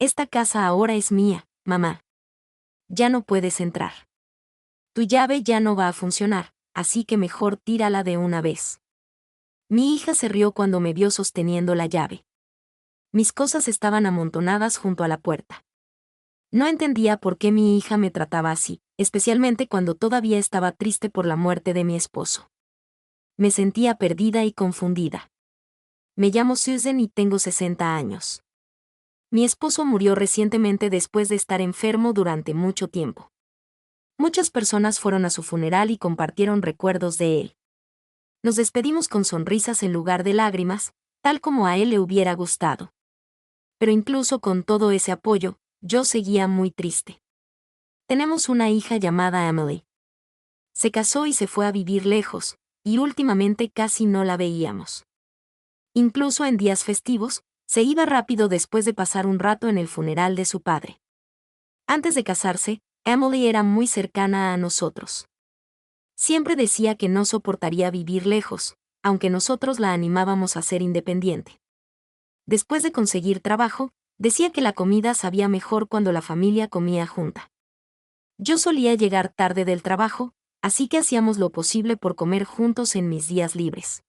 Esta casa ahora es mía, mamá. Ya no puedes entrar. Tu llave ya no va a funcionar, así que mejor tírala de una vez. Mi hija se rió cuando me vio sosteniendo la llave. Mis cosas estaban amontonadas junto a la puerta. No entendía por qué mi hija me trataba así, especialmente cuando todavía estaba triste por la muerte de mi esposo. Me sentía perdida y confundida. Me llamo Susan y tengo 60 años. Mi esposo murió recientemente después de estar enfermo durante mucho tiempo. Muchas personas fueron a su funeral y compartieron recuerdos de él. Nos despedimos con sonrisas en lugar de lágrimas, tal como a él le hubiera gustado. Pero incluso con todo ese apoyo, yo seguía muy triste. Tenemos una hija llamada Emily. Se casó y se fue a vivir lejos, y últimamente casi no la veíamos. Incluso en días festivos, se iba rápido después de pasar un rato en el funeral de su padre. Antes de casarse, Emily era muy cercana a nosotros. Siempre decía que no soportaría vivir lejos, aunque nosotros la animábamos a ser independiente. Después de conseguir trabajo, decía que la comida sabía mejor cuando la familia comía junta. Yo solía llegar tarde del trabajo, así que hacíamos lo posible por comer juntos en mis días libres.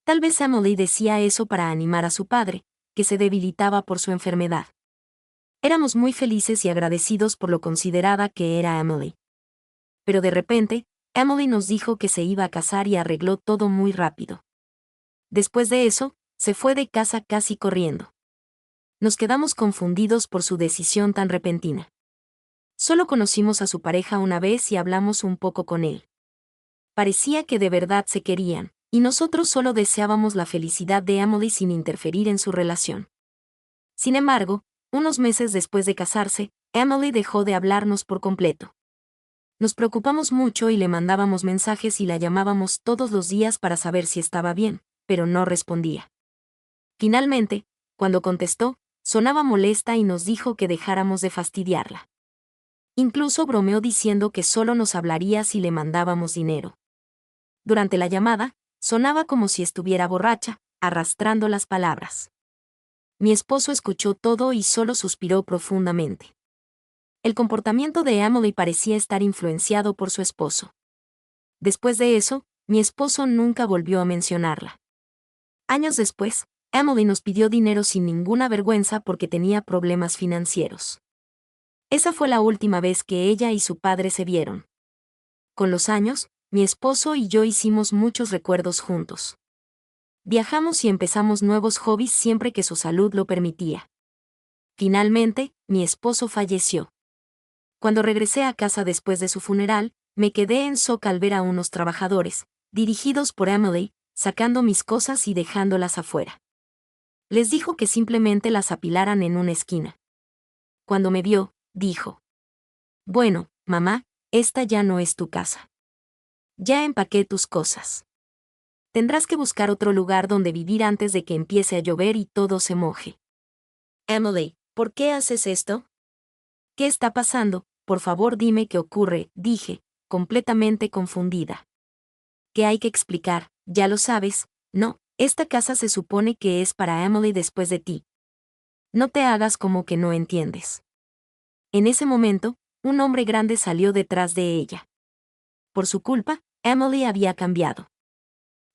Tal vez Emily decía eso para animar a su padre, que se debilitaba por su enfermedad. Éramos muy felices y agradecidos por lo considerada que era Emily. Pero de repente, Emily nos dijo que se iba a casar y arregló todo muy rápido. Después de eso, se fue de casa casi corriendo. Nos quedamos confundidos por su decisión tan repentina. Solo conocimos a su pareja una vez y hablamos un poco con él. Parecía que de verdad se querían, y nosotros solo deseábamos la felicidad de Emily sin interferir en su relación. Sin embargo, unos meses después de casarse, Emily dejó de hablarnos por completo. Nos preocupamos mucho y le mandábamos mensajes y la llamábamos todos los días para saber si estaba bien, pero no respondía. Finalmente, cuando contestó, sonaba molesta y nos dijo que dejáramos de fastidiarla. Incluso bromeó diciendo que solo nos hablaría si le mandábamos dinero. Durante la llamada, sonaba como si estuviera borracha, arrastrando las palabras. Mi esposo escuchó todo y solo suspiró profundamente. El comportamiento de Emily parecía estar influenciado por su esposo. Después de eso, mi esposo nunca volvió a mencionarla. Años después, Emily nos pidió dinero sin ninguna vergüenza porque tenía problemas financieros. Esa fue la última vez que ella y su padre se vieron. Con los años, mi esposo y yo hicimos muchos recuerdos juntos. Viajamos y empezamos nuevos hobbies siempre que su salud lo permitía. Finalmente, mi esposo falleció. Cuando regresé a casa después de su funeral, me quedé en shock al ver a unos trabajadores, dirigidos por Emily, sacando mis cosas y dejándolas afuera. Les dijo que simplemente las apilaran en una esquina. Cuando me vio, dijo: «Bueno, mamá, esta ya no es tu casa. Ya empaqué tus cosas. Tendrás que buscar otro lugar donde vivir antes de que empiece a llover y todo se moje». «Emily, ¿por qué haces esto? ¿Qué está pasando? Por favor dime qué ocurre», dije, completamente confundida. «¿Qué hay que explicar? Ya lo sabes, ¿no? Esta casa se supone que es para Emily después de ti. No te hagas como que no entiendes». En ese momento, un hombre grande salió detrás de ella. Por su culpa, Emily había cambiado.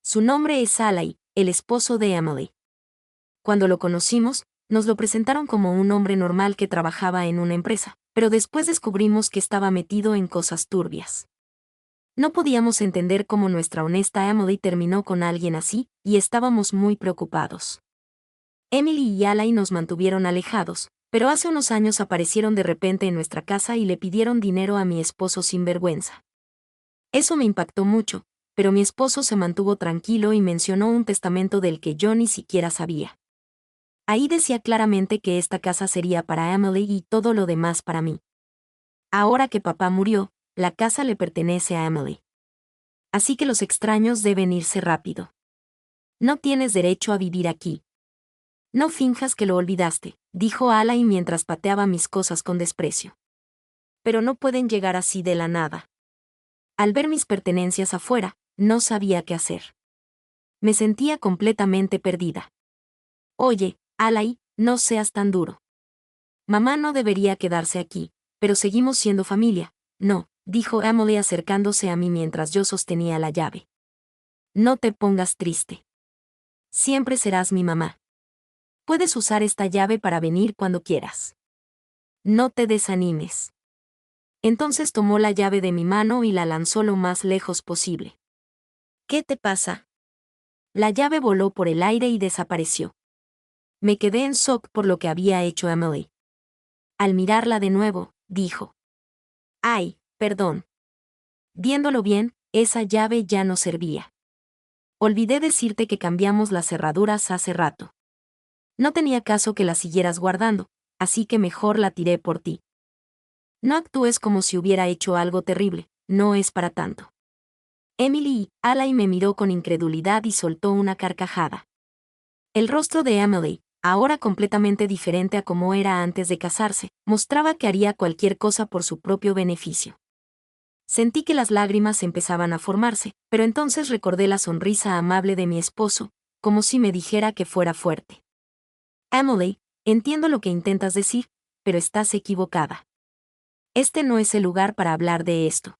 Su nombre es Alai, el esposo de Emily. Cuando lo conocimos, nos lo presentaron como un hombre normal que trabajaba en una empresa, pero después descubrimos que estaba metido en cosas turbias. No podíamos entender cómo nuestra honesta Emily terminó con alguien así, y estábamos muy preocupados. Emily y Alai nos mantuvieron alejados, pero hace unos años aparecieron de repente en nuestra casa y le pidieron dinero a mi esposo sin vergüenza. Eso me impactó mucho, pero mi esposo se mantuvo tranquilo y mencionó un testamento del que yo ni siquiera sabía. Ahí decía claramente que esta casa sería para Emily y todo lo demás para mí. Ahora que papá murió, la casa le pertenece a Emily. Así que los extraños deben irse rápido. No tienes derecho a vivir aquí. No finjas que lo olvidaste, dijo Alai mientras pateaba mis cosas con desprecio. Pero no pueden llegar así de la nada. Al ver mis pertenencias afuera, no sabía qué hacer. Me sentía completamente perdida. Oye, Alai, no seas tan duro. Mamá no debería quedarse aquí, pero seguimos siendo familia. No, dijo Emily acercándose a mí mientras yo sostenía la llave. No te pongas triste. Siempre serás mi mamá. Puedes usar esta llave para venir cuando quieras. No te desanimes. Entonces tomó la llave de mi mano y la lanzó lo más lejos posible. ¿Qué te pasa? La llave voló por el aire y desapareció. Me quedé en shock por lo que había hecho Emily. Al mirarla de nuevo, dijo: «Ay, perdón». Viéndolo bien, esa llave ya no servía. Olvidé decirte que cambiamos las cerraduras hace rato. No tenía caso que la siguieras guardando, así que mejor la tiré por ti. No actúes como si hubiera hecho algo terrible, no es para tanto. Emily me miró con incredulidad y soltó una carcajada. El rostro de Emily, ahora completamente diferente a como era antes de casarse, mostraba que haría cualquier cosa por su propio beneficio. Sentí que las lágrimas empezaban a formarse, pero entonces recordé la sonrisa amable de mi esposo, como si me dijera que fuera fuerte. Emily, entiendo lo que intentas decir, pero estás equivocada. Este no es el lugar para hablar de esto.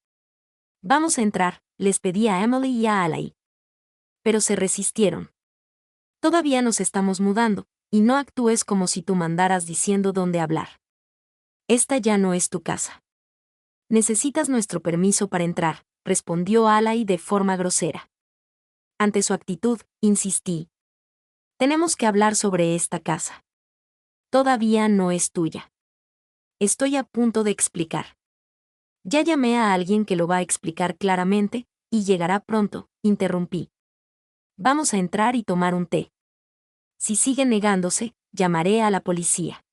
Vamos a entrar, les pedí a Emily y a Alai. Pero se resistieron. Todavía nos estamos mudando, y no actúes como si tú mandaras diciendo dónde hablar. Esta ya no es tu casa. Necesitas nuestro permiso para entrar, respondió Alai de forma grosera. Ante su actitud, insistí. Tenemos que hablar sobre esta casa. Todavía no es tuya. Estoy a punto de explicar. Ya llamé a alguien que lo va a explicar claramente, y llegará pronto, interrumpí. Vamos a entrar y tomar un té. Si sigue negándose, llamaré a la policía.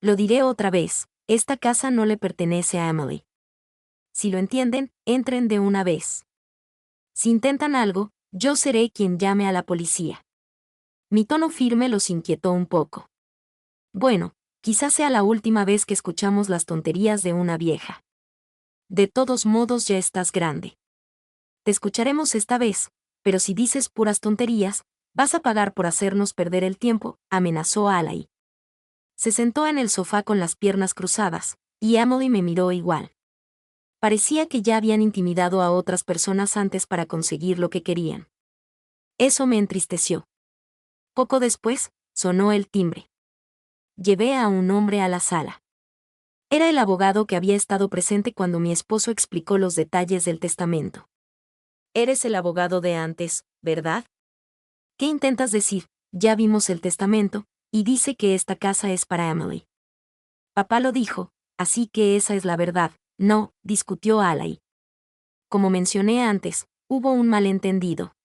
Lo diré otra vez, esta casa no le pertenece a Emily. Si lo entienden, entren de una vez. Si intentan algo, yo seré quien llame a la policía. Mi tono firme los inquietó un poco. Bueno, quizás sea la última vez que escuchamos las tonterías de una vieja. De todos modos ya estás grande. Te escucharemos esta vez, pero si dices puras tonterías, vas a pagar por hacernos perder el tiempo, amenazó Alai. Se sentó en el sofá con las piernas cruzadas, y Emily me miró igual. Parecía que ya habían intimidado a otras personas antes para conseguir lo que querían. Eso me entristeció. Poco después, sonó el timbre. Llevé a un hombre a la sala. Era el abogado que había estado presente cuando mi esposo explicó los detalles del testamento. Eres el abogado de antes, ¿verdad? ¿Qué intentas decir? Ya vimos el testamento, y dice que esta casa es para Emily. Papá lo dijo, así que esa es la verdad. No, discutió Alai. Como mencioné antes, hubo un malentendido.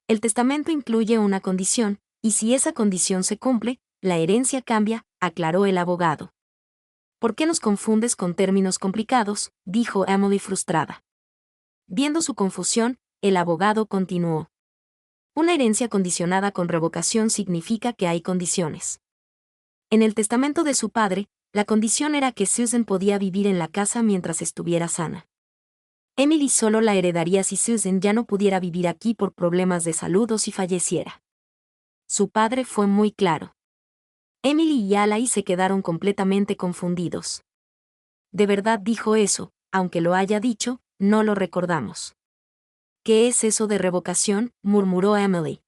El testamento incluye una condición, y si esa condición se cumple, la herencia cambia, aclaró el abogado. ¿Por qué nos confundes con términos complicados?, dijo Emily frustrada. Viendo su confusión, el abogado continuó. Una herencia condicionada con revocación significa que hay condiciones. En el testamento de su padre, la condición era que Susan podía vivir en la casa mientras estuviera sana. Emily solo la heredaría si Susan ya no pudiera vivir aquí por problemas de salud o si falleciera. Su padre fue muy claro. Emily y Alai se quedaron completamente confundidos. De verdad dijo eso, aunque lo haya dicho, no lo recordamos. ¿Qué es eso de revocación?, murmuró Emily.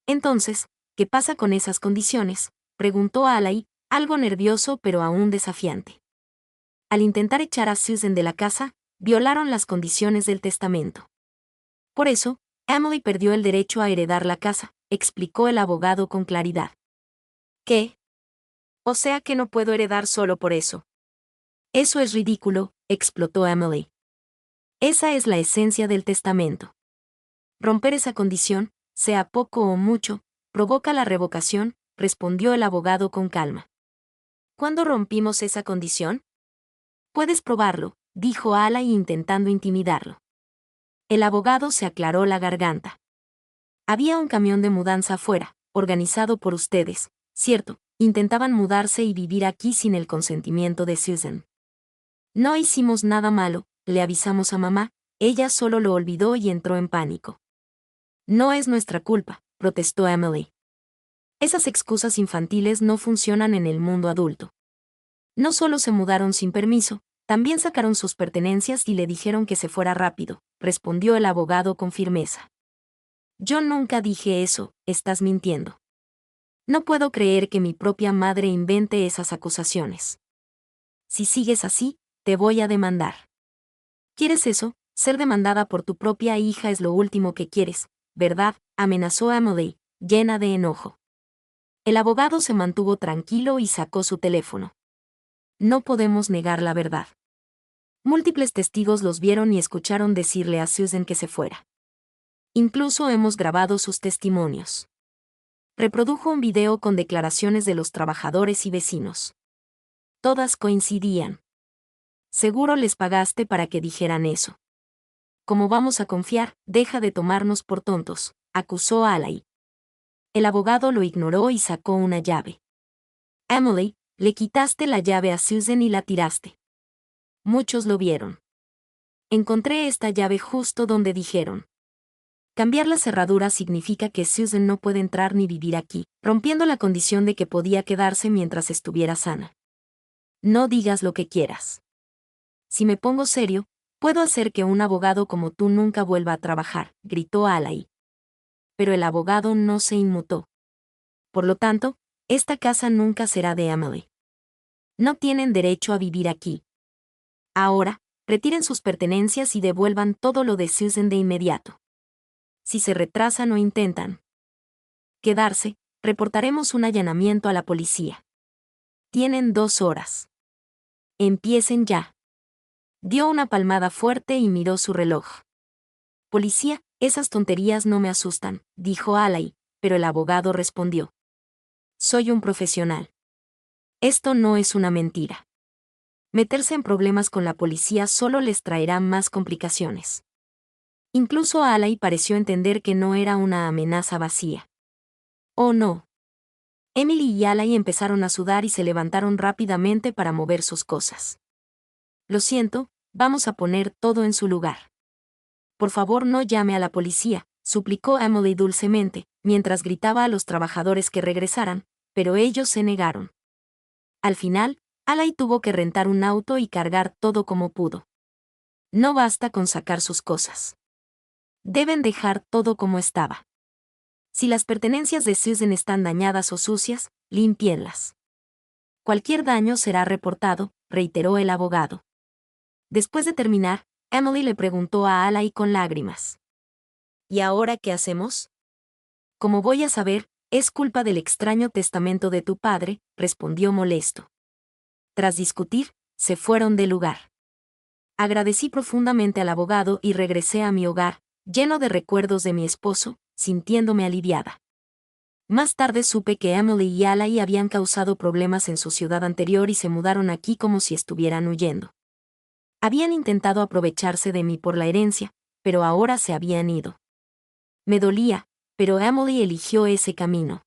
Entonces, ¿qué pasa con esas condiciones?, preguntó Alai, algo nervioso pero aún desafiante. Al intentar echar a Susan de la casa, violaron las condiciones del testamento. Por eso, Emily perdió el derecho a heredar la casa, explicó el abogado con claridad. ¿Qué? O sea que no puedo heredar solo por eso. Eso es ridículo, explotó Emily. Esa es la esencia del testamento. Romper esa condición, sea poco o mucho, provoca la revocación, respondió el abogado con calma. ¿Cuándo rompimos esa condición? Puedes probarlo, dijo Alai intentando intimidarlo. El abogado se aclaró la garganta. Había un camión de mudanza afuera, organizado por ustedes, cierto, intentaban mudarse y vivir aquí sin el consentimiento de Susan. No hicimos nada malo, le avisamos a mamá, ella solo lo olvidó y entró en pánico. No es nuestra culpa, protestó Emily. Esas excusas infantiles no funcionan en el mundo adulto. No solo se mudaron sin permiso, también sacaron sus pertenencias y le dijeron que se fuera rápido, respondió el abogado con firmeza. Yo nunca dije eso, estás mintiendo. No puedo creer que mi propia madre invente esas acusaciones. Si sigues así, te voy a demandar. ¿Quieres eso? Ser demandada por tu propia hija es lo último que quieres, ¿verdad?, amenazó Emily, llena de enojo. El abogado se mantuvo tranquilo y sacó su teléfono. No podemos negar la verdad. Múltiples testigos los vieron y escucharon decirle a Susan que se fuera. Incluso hemos grabado sus testimonios. Reprodujo un video con declaraciones de los trabajadores y vecinos. Todas coincidían. Seguro les pagaste para que dijeran eso. ¿Cómo vamos a confiar? Deja de tomarnos por tontos, acusó a Alai. El abogado lo ignoró y sacó una llave. Emily, le quitaste la llave a Susan y la tiraste. Muchos lo vieron. Encontré esta llave justo donde dijeron. Cambiar la cerradura significa que Susan no puede entrar ni vivir aquí, rompiendo la condición de que podía quedarse mientras estuviera sana. No digas lo que quieras. Si me pongo serio, puedo hacer que un abogado como tú nunca vuelva a trabajar, gritó Alai. Pero el abogado no se inmutó. Por lo tanto, esta casa nunca será de Emily. No tienen derecho a vivir aquí. Ahora, retiren sus pertenencias y devuelvan todo lo de Susan de inmediato. Si se retrasan o intentan quedarse, reportaremos un allanamiento a la policía. Tienen 2 horas. Empiecen ya. Dio una palmada fuerte y miró su reloj. Policía, esas tonterías no me asustan, dijo Alai, pero el abogado respondió. Soy un profesional. Esto no es una mentira. Meterse en problemas con la policía solo les traerá más complicaciones. Incluso Alai pareció entender que no era una amenaza vacía. Oh no. Emily y Alai empezaron a sudar y se levantaron rápidamente para mover sus cosas. Lo siento, vamos a poner todo en su lugar. Por favor, no llame a la policía, suplicó Emily dulcemente, mientras gritaba a los trabajadores que regresaran, pero ellos se negaron. Al final, Alai tuvo que rentar un auto y cargar todo como pudo. No basta con sacar sus cosas. Deben dejar todo como estaba. Si las pertenencias de Susan están dañadas o sucias, límpienlas. Cualquier daño será reportado, reiteró el abogado. Después de terminar, Emily le preguntó a Alai con lágrimas. ¿Y ahora qué hacemos? Como voy a saber, es culpa del extraño testamento de tu padre, respondió molesto. Tras discutir, se fueron del lugar. Agradecí profundamente al abogado y regresé a mi hogar, lleno de recuerdos de mi esposo, sintiéndome aliviada. Más tarde supe que Emily y Alai habían causado problemas en su ciudad anterior y se mudaron aquí como si estuvieran huyendo. Habían intentado aprovecharse de mí por la herencia, pero ahora se habían ido. Me dolía, pero Emily eligió ese camino.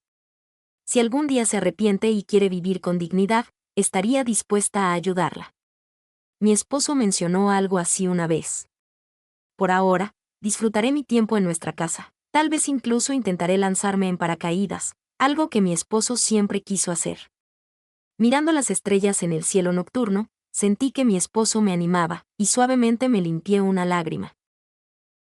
Si algún día se arrepiente y quiere vivir con dignidad, estaría dispuesta a ayudarla. Mi esposo mencionó algo así una vez. Por ahora, disfrutaré mi tiempo en nuestra casa, tal vez incluso intentaré lanzarme en paracaídas, algo que mi esposo siempre quiso hacer. Mirando las estrellas en el cielo nocturno, sentí que mi esposo me animaba, y suavemente me limpié una lágrima.